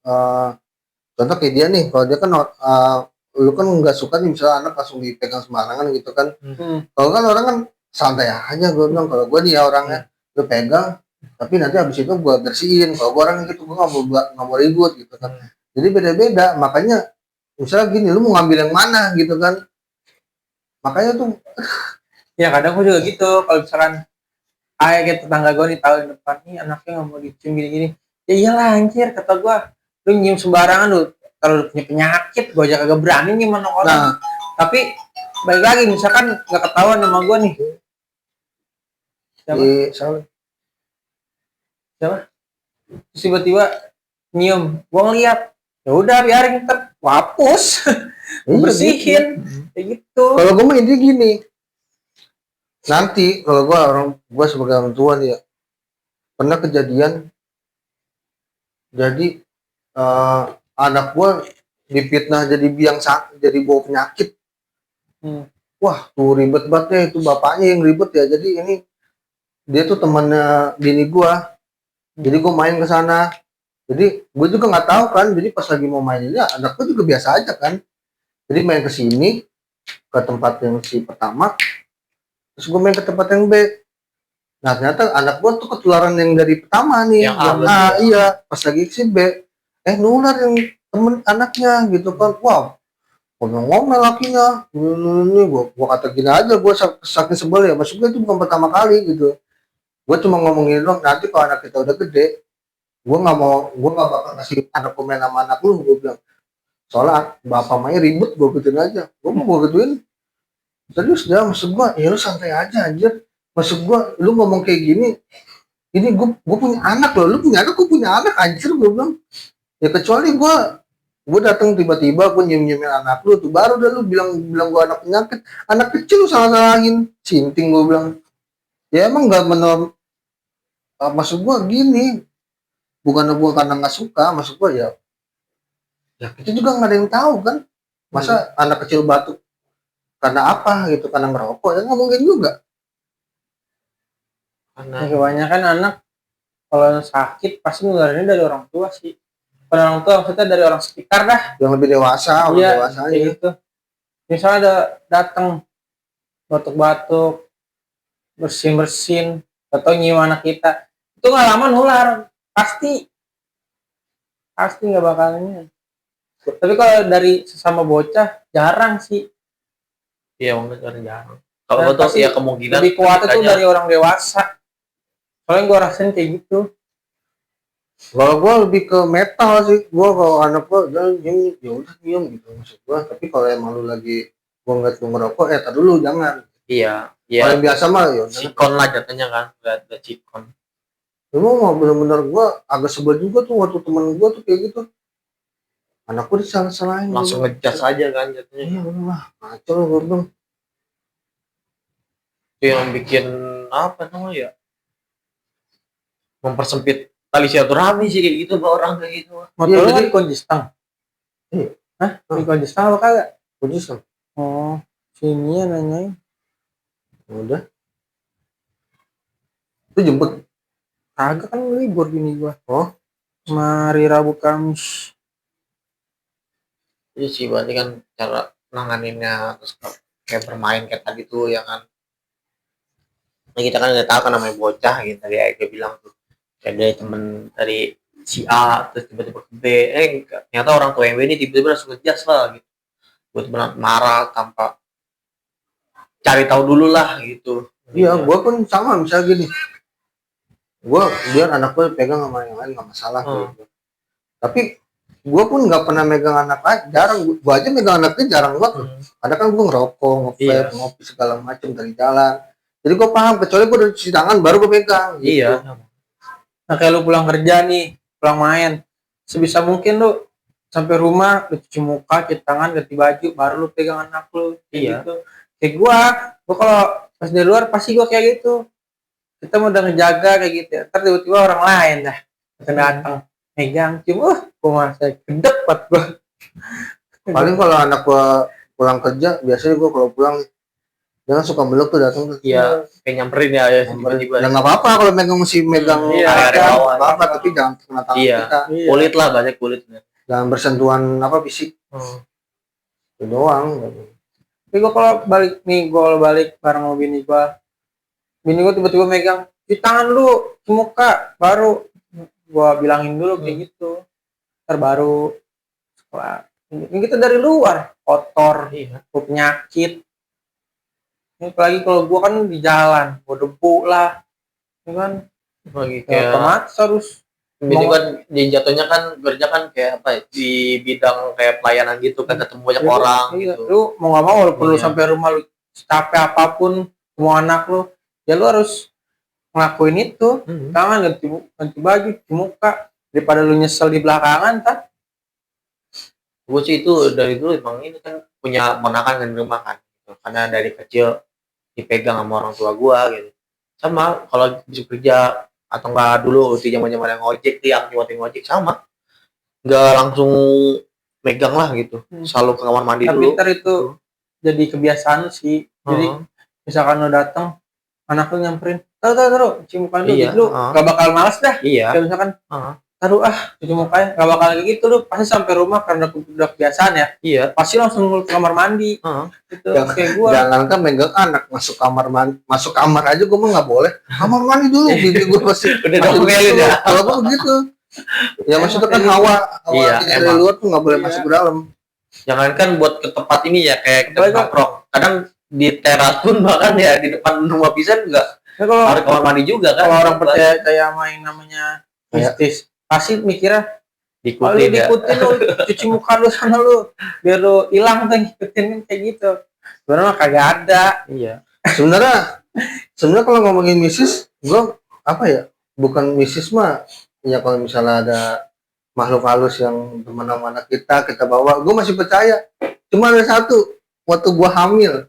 Contoh kayak dia nih, kalau dia kan lu kan nggak suka nih misalnya anak langsung dipegang sembarangan gitu kan. Kalau kan orang kan santai aja, gue bilang kalau gue nih ya orangnya lu pegang, tapi nanti habis itu gue bersihin. Kalau gue orangnya gitu, gue nggak mau ribut gitu kan. Jadi beda-beda, makanya misalnya gini, lu mau ngambil yang mana gitu kan. Makanya tuh Ya kadang gue juga gitu, kalau misalkan kayak tetangga gue nih tahun depan nih anaknya nggak mau dicium gini-gini, ya iyalah anjir, kata gue, lu nyium sembarangan lu, kalau lu punya penyakit gue aja kagak berani nyium anak orang. nah, Tapi balik lagi misalkan nggak ketahuan sama gue nih, siapa terus tiba-tiba nyium, gue ngeliat, ya udah biarin, ntar gue hapus, gue bersihin, kayak gitu. kalau gue mah intinya gini, nanti kalau gue sebagai orang tua nih ya, pernah kejadian, jadi anak gue difitnah jadi jadi bawa penyakit. Wah tuh ribet banget ya, itu bapaknya yang ribet ya. Jadi ini dia tuh temannya bini gue, jadi gue main ke sana. Jadi gue juga nggak tahu kan, jadi pas lagi mau main ini anak gue juga biasa aja kan. Jadi main ke sini, ke tempat yang si pertama, terus gue main ke tempat yang B. Nah ternyata anak gue tuh ketularan yang dari pertama nih, Yang A yang A, iya. Pas lagi si B, nular yang temen anaknya gitu kan. Wow, ngomel-ngomel lakinya. Ini gue kata gini aja, gue saking sebel ya. Maksud gue itu bukan pertama kali gitu. Gue cuma ngomongin dong, nanti kalau anak kita udah gede, gue nggak bakal kasih anak main sama anak lu, gue bilang. Soalnya bapak mamanya ribet, gue gituin aja. Gue mau gue gituin. Serius dah, maksud gue, ya lu santai aja anjir. Maksud gue, lu ngomong kayak gini, ini gue punya anak loh, lu punya anak, gue punya anak anjir, gue bilang. Ya kecuali gue datang tiba-tiba gue nyium-nyiumin anak lu tuh, baru dah lu bilang gue anak penyakit. Anak kecil lu salah-salahin, sinting, gue bilang. Ya emang nggak bener. Maksud gue gini, bukan gue karena nggak suka, maksud gue ya kita juga nggak ada yang tahu kan, masa anak kecil batuk karena apa gitu, karena ngerokok, ya nggak mungkin juga. Nah, kebanyakan anak kalau sakit pasti nularinnya dari orang tua sih. Bukan orang tua, maksudnya dari orang sekitar dah. Yang lebih dewasa, orang Iya, dewasa kayak gitu. Misalnya ada datang batuk-batuk, bersin-bersin, atau nyium anak kita, itu nggak lama nular, pasti nggak bakalnya. Tapi kalau dari sesama bocah jarang sih. Iya, mungkin jarang. Kalau gue tuh ya kemungkinan lebih kuat itu dari orang dewasa. Soalnya gue rasain kayak gitu. Kalau gue lebih ke metal sih, gue kalau anak gue nyium, ya udah nyium gitu maksud gue. Tapi kalau emang lu lagi gue ngeliat lu ngerokok, tar dulu jangan. Iya. Kalau yang biasa mah ya sikon lah jatuhnya kan, udah sikon. Emang mau bener-bener gue agak sebel juga tuh waktu temen gue tuh kayak gitu. Anak gue disalah-salahin. Langsung ngecas aja kan jatuhnya. Iya udah, ngaco lu gue bilang. Itu yang bikin apa namanya ya? Mempersempit tali silaturahmi sih kayak gitu, orang kayak gitu. Motor lu kan dikunci stang. Iya. Hah? Dikunci stang apa kagak? Kunci stang. Oh, sini ya nanyain. Udah. Itu jemput. Kagak, kan libur gini gua. Oh. Hari Rabu Kamis. Iya sih, berarti kan cara nanganinnya, terus kayak bermain kayak tadi tuh ya kan. Nah, kita kan nggak tahu kan namanya bocah gitu, tadi kayak bilang tuh kayak ada temen dari si A terus tiba-tiba ke B, ternyata orang tua yang B ini tiba-tiba langsung ngejas lah gitu, buat marah tanpa cari tahu dulu lah gitu. Iya, gua pun sama misalnya gini. Gua biar anak gue pegang sama yang lain nggak masalah gitu. Tapi gua pun nggak pernah megang anak lain, jarang. Gua aja megang anaknya jarang banget loh. Ada kan gua ngerokok, nge-vape, ngopi segala macam dari jalan. Jadi gua paham, kecuali gua udah cuci tangan baru gua pegang. Gitu. Iya. Nah kayak lu pulang kerja nih, pulang main, sebisa mungkin lu sampai rumah lu cuci muka, cuci tangan, ganti baju, baru lu pegang anak lu. Kayak Iya. gitu. Kayak gua kalau pas dari luar pasti gua kayak gitu. Kita mau udah ngejaga kayak gitu ya. Ntar tiba-tiba orang lain dah datang megang cium, gua masa gedek banget gua. Paling kalau anak gua pulang kerja, biasanya gua kalau pulang jangan suka meluk tuh datang tuh. Iya, kayak nyamperin ya tiba-tiba. Ya nggak apa-apa kalau megang megang Iya, area bawah. nggak apa-apa, tapi jangan kena tangan Iya. kita. Iya. Kulit lah, banyak kulit. Jangan bersentuhan apa fisik itu doang. Tapi gua kalau balik nih, gua balik bareng sama bini gua tiba-tiba megang di tangan lu ke muka, baru gua bilangin dulu kayak gitu. Ntar baru setelah ini kita dari luar kotor, Iya. penyakit. Ini apalagi kalau gua kan di jalan, gua debu lah, ya kan? Lagi Ya, kayak otomatis harus itu kan di jatuhnya kan kerja kan kayak apa ya, di bidang kayak pelayanan gitu kan, ketemu banyak orang iya, gitu. lu mau nggak mau walaupun lu Iya. sampai rumah lu capek apapun mau anak lu, ya lu harus ngelakuin itu. Tangan ganti baju, cuci muka, daripada lu nyesel di belakangan kan. Gue sih itu dari dulu emang ini kan punya ponakan kan di rumah kan, gitu. Karena dari kecil dipegang sama orang tua gue gitu. Sama kalau bisa kerja atau enggak dulu di zaman-zaman yang ngojek tuh, yang ngojek sama, nggak langsung megang lah gitu, selalu ke kamar mandi Tapi dulu. ntar itu jadi kebiasaan sih. Jadi misalkan lu datang, anak lu nyamperin, taruh cuci muka dulu, Iya, gitu, lu gak bakal malas dah. Iya. Kayak misalkan taruh cuci mukanya, gak bakal kayak gitu. Lu pasti sampai rumah karena udah kebiasaan ya, Iya. pasti langsung ke kamar mandi. Gitu. Kayak gua Jangan kan megang anak masuk kamar aja gua mah nggak boleh. Kamar mandi dulu, bini gua pasti Udah domelin ya. Kalau gua begitu. Ya maksudnya kan hawa Iya, dari luar tuh nggak boleh masuk ke dalam. Jangankan buat ke tempat ini ya, kayak ke Apalagi- nongkrong. Kadang di teras pun bahkan ya di depan rumah pisan enggak ya kalau harus kamar mandi juga kan. kalau orang percaya kayak main namanya mistis, pasti mikirnya kalau lu Diikutin ya. diikutin lu cuci muka lu sana lu biar lu hilang tuh ngikutin kayak gitu. Sebenarnya mah kagak ada. Iya. Sebenarnya kalau ngomongin misis, gua apa ya? Bukan misis mah, ya kalau misalnya ada makhluk halus yang bermana-mana kita bawa, gua masih percaya. Cuma ada satu, waktu gua hamil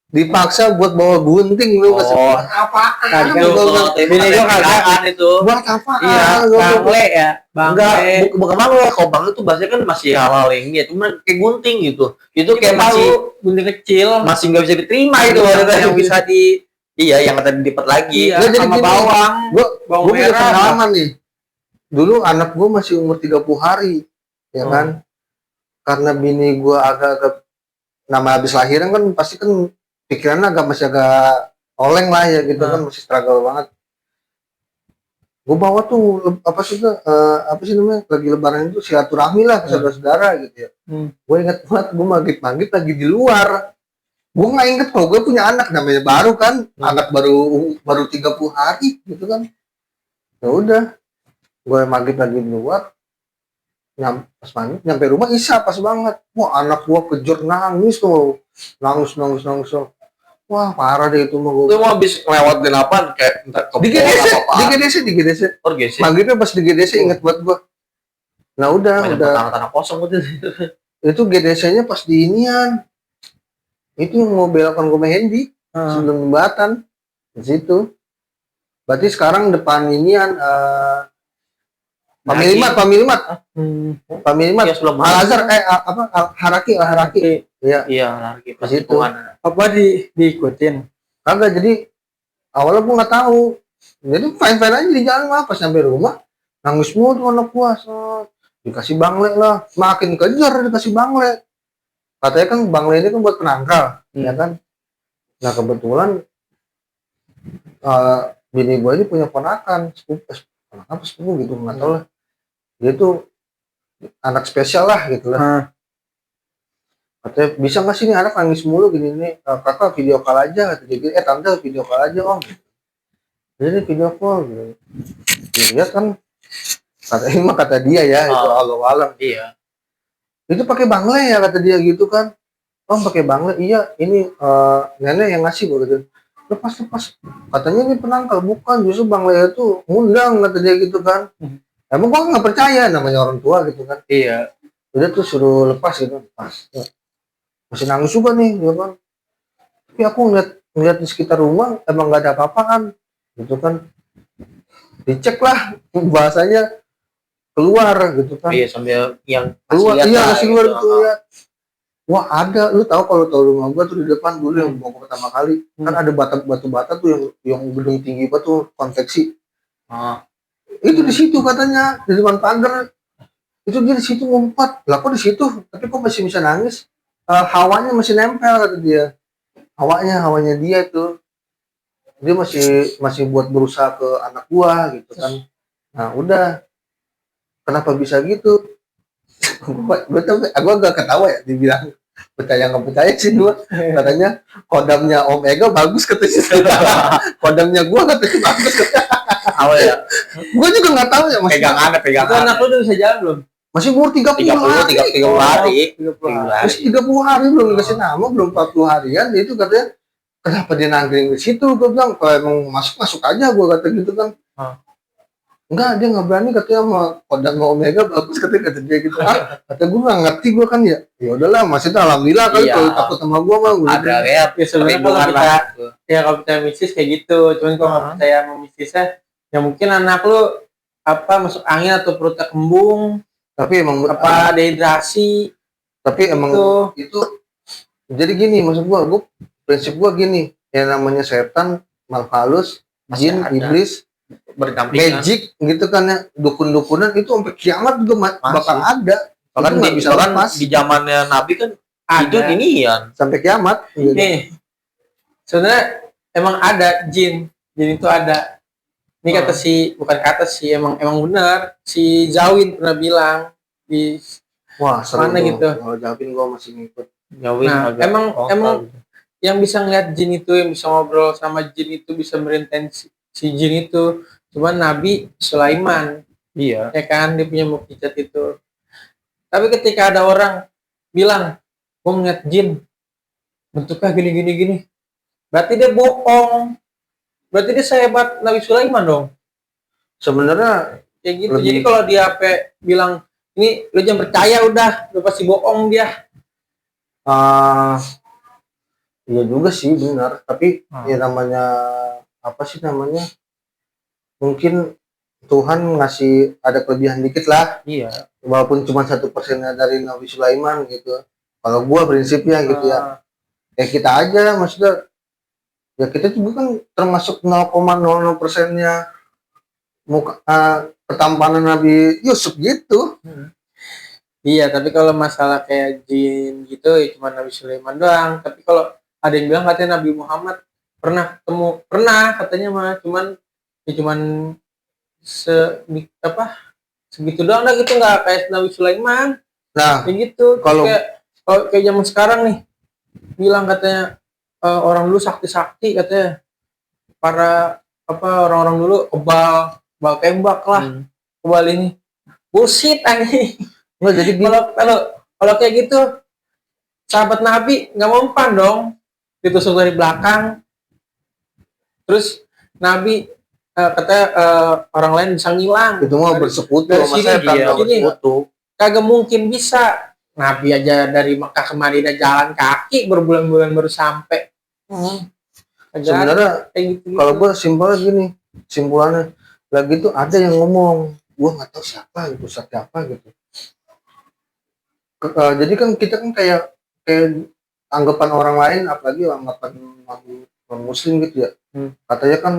dipaksa buat bawa gunting lu Oh. buat apaan? Kagak, Gua- bini gua kagak. itu. buat apaan? Iya, Gua- bangle ya, Enggak, bangle. bukan bang ya. Kalau bang itu bahasanya kan masih halal yang dia, cuma kayak gunting gitu. Itu kayak Kita masih tahu gunting kecil masih nggak bisa diterima itu. yang bisa di Iya, yang tadi dilipat lagi. iya, Nggak, jadi sama gini, bawang gua punya merah. pengalaman nih. Dulu anak gua masih umur 30 hari, ya kan? Karena bini gua agak nama habis lahiran kan pasti kan pikirannya masih agak oleng lah ya gitu kan, masih struggle banget. Gue bawa tuh apa sih namanya, lagi lebaran itu silaturahmi lah ke saudara-saudara gitu ya. Gue ingat banget, gue maghrib lagi di luar. Gue nggak inget kalau gue punya anak, namanya baru kan, anak baru 30 hari gitu kan. Ya udah, gue maghrib lagi di luar, pas maghrib nyampe rumah isya pas banget. Wah, anak gue kejar nangis tuh, nangis tuh. Wah, parah deh itu mah gue. Itu mau habis ngelewatin apa kayak entar ke Di GDC. Maghribnya pas di GDC inget buat gue. Nah udah tanah kosong gitu. itu GDC-nya pas di inian. Itu yang mau belokan ke Mehendi sebelum jembatan di situ. Berarti sekarang depan inian Pamilimat. Ya, sebelum Al-Azhar Haraki. Iya. Iya, lagi pas Di situ. itu. apa diikutin. Kagak, jadi awalnya gue nggak tahu. Jadi fine aja di jalan mah, pas sampai rumah nangis mulu tuh anak gua. Dikasih bangle lah, makin kejar dikasih bangle. katanya kan Bang Le ini kan buat penangkal, ya Hmm. kan. Nah kebetulan bini gue ini punya ponakan, ponakan apa sepupu gitu, nggak tahu lah. Dia tuh anak spesial lah gitu lah. Katanya bisa nggak sih nih anak nangis mulu gini nih, kakak video call aja kata dia. Tante video call aja om. Jadi video call gitu. Dia kan ini mah kata dia ya, itu Allah alam. Iya. Itu pakai Bang Le ya kata dia gitu kan. Om pakai Bang Le, iya ini nenek yang ngasih gue gitu. Lepas katanya ini penangkal, bukan, justru Bang Le itu ngundang kata dia gitu kan. Emang gua nggak percaya, namanya orang tua gitu kan. Iya. Udah tuh suruh lepas gitu, lepas. Masih nangis juga nih gitu kan. Tapi aku ngeliat di sekitar rumah emang nggak ada apa-apa kan gitu kan. Dicek lah bahasanya, keluar gitu kan. Iya, sambil yang Keluar, lihat iya lah, kasih keluar gitu. gitu lihat. Wah ada, lu tahu kalau tahu rumah gua tuh di depan dulu yang mau pertama kali kan ada batu bata tuh yang gedung tinggi banget tuh konveksi. Itu di situ katanya di depan pagar. Itu dia di situ ngumpet. Lah kok di situ? Tapi kok masih bisa nangis? Hawanya masih nempel kata dia. Hawanya dia itu. Dia masih buat berusaha ke anak gua gitu kan. Nah, udah. Kenapa bisa gitu? Gua agak ketawa ya dibilang percaya nggak percaya sih gua. Katanya kodamnya Omega bagus katanya. Kodamnya gua katanya bagus katanya. Awal ya. Gua juga nggak tahu ya masih Pegangan. Itu anak lu udah bisa jalan belum? masih umur 30 hari. 30 hari. 30 hari. Masih 30 hari belum dikasih nama, belum 40 harian. Dia itu katanya kenapa dia nangkring di situ? Gue bilang kalau emang masuk aja, gue kata gitu kan. Enggak, dia nggak berani katanya sama Kodam Omega bagus kata dia gitu. Kata gue nggak ngerti gue kan ya. Ya udahlah, maksudnya alhamdulillah kali Iya. kalau takut sama gue mah gue. Ada ya. Ya sebenarnya kalau Perlindungan kita lah, gitu. ya kalau percaya mistis kayak gitu, cuman kalau nggak percaya sama mistisnya ya mungkin anak lu apa masuk angin atau perutnya kembung, Tapi emang apa dehidrasi tapi emang itu jadi gini, maksud gue prinsip gue gini, yang namanya setan, makhluk halus, Masih jin, ada. iblis, Berdampingan. magic gitu kan ya, dukun-dukunan itu sampai kiamat juga bakal ada. Bahkan Itu nggak bisa lepas di zamannya Nabi kan itu ada. inian. sampai kiamat. Gitu. Nih, sebenarnya emang ada jin itu ada. Ini kata bukan kata sih, emang benar. Si Zawin pernah bilang di Wah, seru mana tuh. gitu. Kalau Javin gue masih ngikut. Jauhin Nah, agak emang lokal. yang bisa ngeliat jin itu, yang bisa ngobrol sama jin itu, bisa merintensi si jin itu, cuman Nabi Sulaiman, Iya. ya kan, dia punya mukjizat itu. Tapi ketika ada orang bilang, gue ngeliat jin, bentuknya gini, berarti dia bohong. Berarti dia sehebat Nabi Sulaiman dong. Sebenarnya Kayak gitu. Lebih- Jadi kalau dia bilang, ini lu jangan percaya udah pasti bohong dia. iya juga sih benar. Tapi ya namanya apa sih namanya? Mungkin Tuhan ngasih ada kelebihan dikit lah. Iya. Walaupun cuma 1% dari Nabi Sulaiman gitu. Kalau gua prinsipnya gitu ya. Ya kita aja maksudnya. Ya kita juga kan termasuk 0,00%-nya muka ketampanan Nabi Yusuf gitu. Iya, tapi kalau masalah kayak jin gitu ya cuma Nabi Sulaiman doang. Tapi kalau ada yang bilang katanya Nabi Muhammad pernah katanya mah cuman segitu doang dah gitu, nggak kayak Nabi Sulaiman. Nah, Kayak gitu. kalau- Kayak zaman sekarang nih bilang katanya orang dulu sakti katanya, para orang-orang dulu kebal tembak lah, kebal ini bullshit anjing. nggak jadi gini. Kalau kayak gitu sahabat Nabi nggak mempan dong, ditusuk dari belakang, terus Nabi katanya orang lain bisa ngilang. Itu mah bersekutu dari sama sini, setan, iya. nggak Sini. bersekutu. Kagak mungkin bisa. Nabi aja dari Mekah ke Madinah jalan kaki berbulan-bulan baru sampai. Sebenarnya kayak gitu. kalau gue simpelnya gini, simpulannya lagi tuh ada yang ngomong, gue nggak tahu siapa gitu. Jadi kan kita kan kayak anggapan orang lain, apalagi anggapan non muslim gitu ya. Katanya kan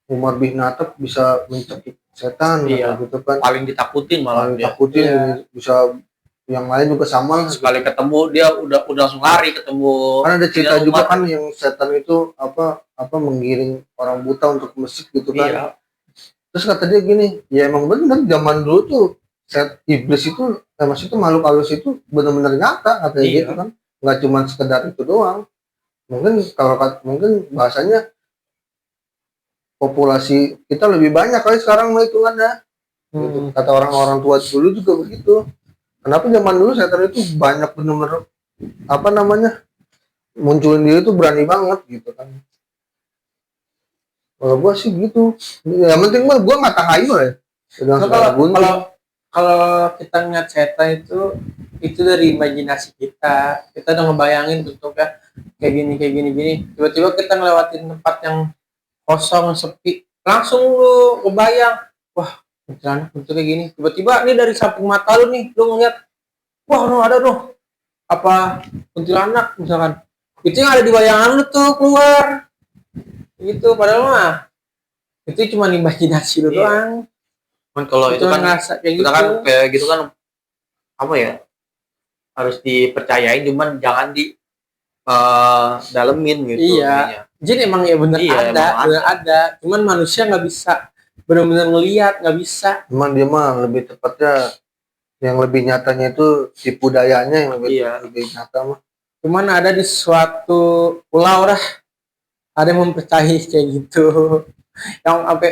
Umar bin Khattab bisa mencekik setan Iya. gitu kan. Paling ditakutin malah Paling dia. takutin Iya. bisa yang lain juga sama lah. sekali ketemu dia udah langsung lari ketemu. Kan ada cerita dia juga umat. kan yang setan itu apa menggiring orang buta untuk ke masjid gitu kan. Iya. Terus kata dia gini, ya emang bener zaman dulu tuh iblis itu, maksudnya itu makhluk halus itu benar-benar nyata katanya Iya. gitu kan, nggak cuma sekedar itu doang. Mungkin bahasanya populasi kita lebih banyak kali sekarang mah hitungannya. Gitu. Kata orang-orang tua dulu juga begitu. Kenapa zaman dulu setan itu banyak benar-benar apa namanya munculin diri itu berani banget gitu kan. Kalau gua sih gitu. Yang penting mah gua nggak tahayu ya. Dengan Nah, segala gunting. kalau kita ngeliat setan itu dari imajinasi kita udah ngebayangin bentuknya kayak gini. Tiba-tiba kita ngelewatin tempat yang kosong sepi, langsung lu kebayang, wah kuntilanak bentuknya gini. Tiba-tiba ini dari samping mata lu nih, lu ngeliat, wah no ada no apa kuntilanak misalkan, itu yang ada di bayangan lu tuh keluar gitu. Padahal mah itu cuma imajinasi lu Iya. doang. Cuman kalau itu kan ngerasa kayak kita gitu. kan kayak gitu kan apa ya, harus dipercayain cuman jangan di dalemin gitu. Iya. Kayaknya. Jadi emang ya bener Iya, ada, emang bener ada. Cuman manusia nggak bisa benar-benar ngelihat, nggak bisa. Cuman dia mah lebih tepatnya yang lebih nyatanya itu tipu dayanya yang Iya. lebih nyata mah. Cuman ada di suatu pulau dah ada yang mempercayai kayak gitu. Yang sampai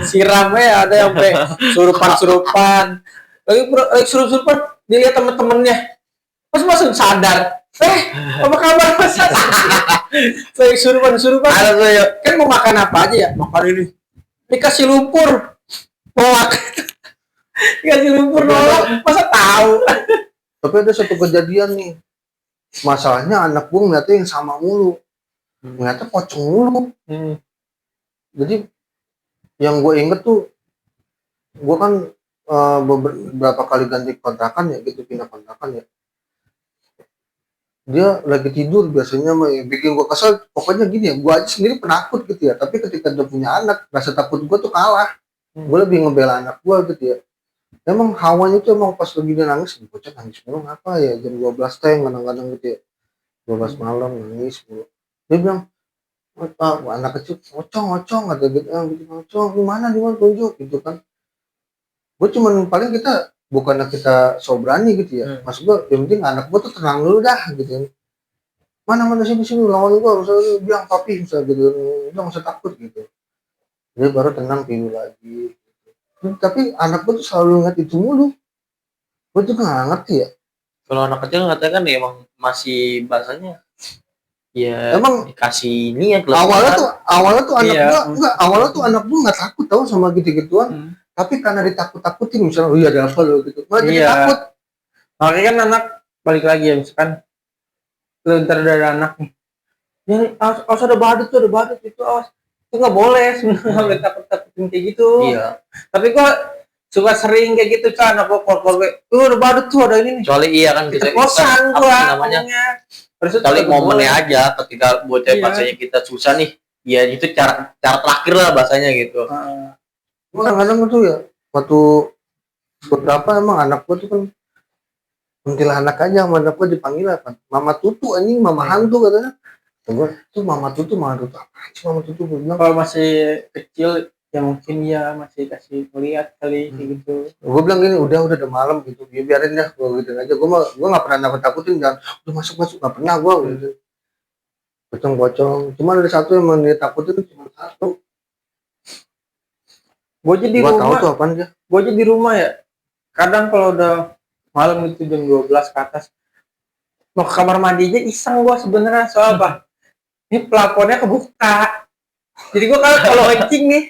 siramnya ada yang sampai surupan. Lagi surupan dilihat temen-temennya. Pas langsung sadar. Apa kabar mas? Saya surupan Ada tuh ya. kan mau makan apa aja ya, makan ini dikasih lumpur nolak. Dikasih lumpur nolak, masa tahu. Tapi ada satu kejadian nih, masalahnya anak gue ngeliatnya yang sama mulu, ngeliatnya pocong mulu. Jadi yang gue inget tuh, gue kan beberapa kali ganti kontrakan ya gitu, pindah kontrakan ya. Dia lagi tidur biasanya mah, yang bikin gue kesel pokoknya gini ya, gue aja sendiri penakut gitu ya, tapi ketika dia punya anak rasa takut gue tuh kalah. Gue lebih ngebela anak gue gitu ya. Emang hawanya tuh emang pas lagi dia nangis, bocah nangis mulu ngapa ya, jam 12 teh kadang-kadang gitu ya, 12 malam nangis mulu. Dia bilang, anak kecil ocong kata gitu, ocong di mana tunjuk gitu kan. Gue cuman paling kita bukannya kita so berani gitu ya, maksud gue yang penting anak gue tuh tenang dulu dah gitu. Mana sini lawan gue harus bilang papi misalnya gitu, udah nggak usah takut gitu. Dia baru tenang tidur lagi. Tapi anak gue tuh selalu ingat itu mulu. Gue juga nggak ngerti ya. Kalau anak kecil katanya kan ya emang masih bahasanya ya emang dikasih niat. Awalnya tuh anak Iya. gue awalnya tuh anak gue nggak takut tahu sama gitu-gituan. Tapi karena ditakut-takutin misalnya, oh iya ada apa lo gitu, malah jadi Iya. takut. Makanya kan anak balik lagi ya, misalkan lu ntar ada anak nih, ya awas ada badut itu awas, itu nggak boleh sebenarnya, nggak boleh takut-takutin kayak gitu. Iya. Tapi gua suka sering kayak gitu kan, anak gua keluar ada badut tuh, ada ini nih. Soalnya iya kan kita Kosan apa gua sih namanya, soalnya momennya aja ketika bocah Iya. bahasanya kita susah nih, ya itu cara terakhir lah bahasanya gitu. Gue kadang-kadang tuh ya, waktu beberapa emang anak gue tuh kan kuntilanak aja, sama anak gue dipanggil apa? Mama Tutu anjing, mama hantu katanya. Gue tuh mama Tutu apa sih mama Tutu? Gue bilang, kalau masih kecil ya mungkin ya masih kasih melihat kali kayak gitu. gue bilang gini, udah malam gitu, ya biarin dah, gue gitu aja. Gue nggak pernah nakut-nakutin, jangan udah masuk nggak pernah gue gitu. Pocong, cuman ada satu yang dia takutin itu cuma satu. Gue aja di Gue tahu rumah, tuh apaan dia. gue aja di rumah ya. Kadang kalau udah malam itu jam 12 ke atas, mau ke kamar mandi aja iseng gue sebenarnya, soal apa? Ini plafonnya kebuka. Jadi gue kalau kencing nih,